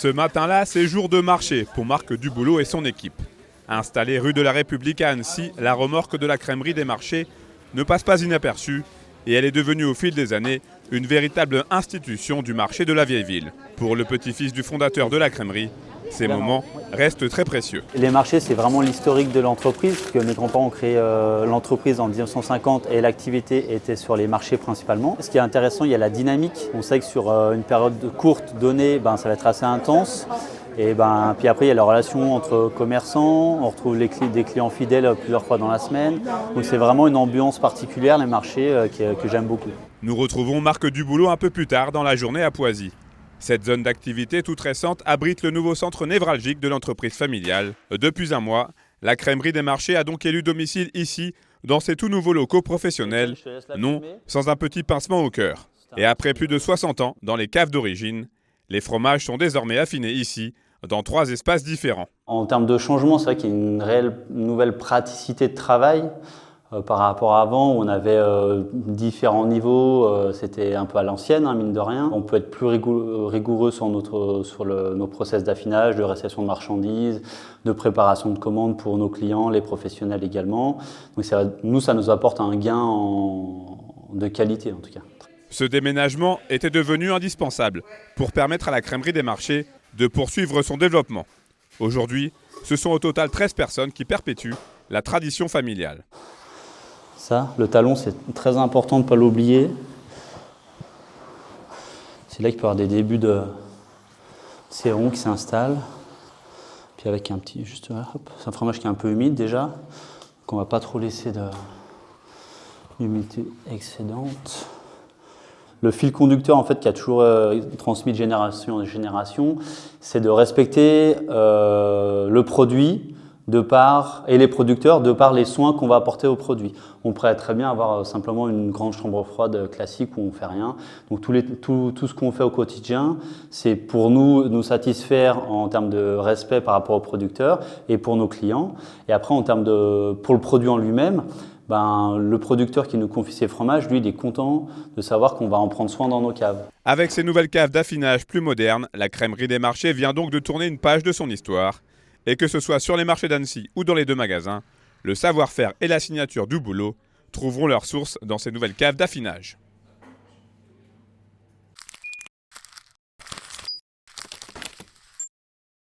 Ce matin-là, c'est jour de marché pour Marc Duboulot et son équipe. Installée rue de la République à Annecy, la remorque de la crèmerie des marchés ne passe pas inaperçue et elle est devenue au fil des années une véritable institution du marché de la vieille ville. Pour le petit-fils du fondateur de la crèmerie, ces moments restent très précieux. Les marchés, c'est vraiment l'historique de l'entreprise, parce que mes grands-parents ont créé l'entreprise en 1950 et l'activité était sur les marchés principalement. Ce qui est intéressant, il y a la dynamique. On sait que sur une période courte donnée, ça va être assez intense. Et puis après, il y a la relation entre commerçants, on retrouve des clients fidèles plusieurs fois dans la semaine. Donc c'est vraiment une ambiance particulière, les marchés, que j'aime beaucoup. Nous retrouvons Marc Duboulot un peu plus tard dans la journée à Poisy. Cette zone d'activité toute récente abrite le nouveau centre névralgique de l'entreprise familiale. Depuis un mois, la crèmerie des marchés a donc élu domicile ici, dans ces tout nouveaux locaux professionnels, non sans un petit pincement au cœur. Et après plus de 60 ans dans les caves d'origine, les fromages sont désormais affinés ici, dans 3 espaces différents. En termes de changement, c'est vrai qu'il y a une réelle nouvelle praticité de travail. Par rapport à avant, où on avait différents niveaux, c'était un peu à l'ancienne, mine de rien. On peut être plus rigoureux sur nos process d'affinage, de réception de marchandises, de préparation de commandes pour nos clients, les professionnels également. Donc ça nous apporte un gain de qualité en tout cas. Ce déménagement était devenu indispensable pour permettre à la crèmerie des marchés de poursuivre son développement. Aujourd'hui, ce sont au total 13 personnes qui perpétuent la tradition familiale. Ça, le talon, c'est très important de ne pas l'oublier. C'est là qu'il peut y avoir des débuts de sérum qui s'installent. Puis avec un petit, c'est un fromage qui est un peu humide déjà, qu'on ne va pas trop laisser d'humidité excédente. Le fil conducteur en fait, qui a toujours transmis de génération en génération, c'est de respecter le produit et les producteurs de par les soins qu'on va apporter au produit. On pourrait très bien avoir simplement une grande chambre froide classique où on ne fait rien. Donc tout ce qu'on fait au quotidien, c'est pour nous satisfaire en termes de respect par rapport aux producteurs et pour nos clients. Et après, pour le produit en lui-même, le producteur qui nous confie ses fromages, lui, il est content de savoir qu'on va en prendre soin dans nos caves. Avec ces nouvelles caves d'affinage plus modernes, la crèmerie des marchés vient donc de tourner une page de son histoire. Et que ce soit sur les marchés d'Annecy ou dans les 2 magasins, le savoir-faire et la signature Duboulot trouveront leur source dans ces nouvelles caves d'affinage.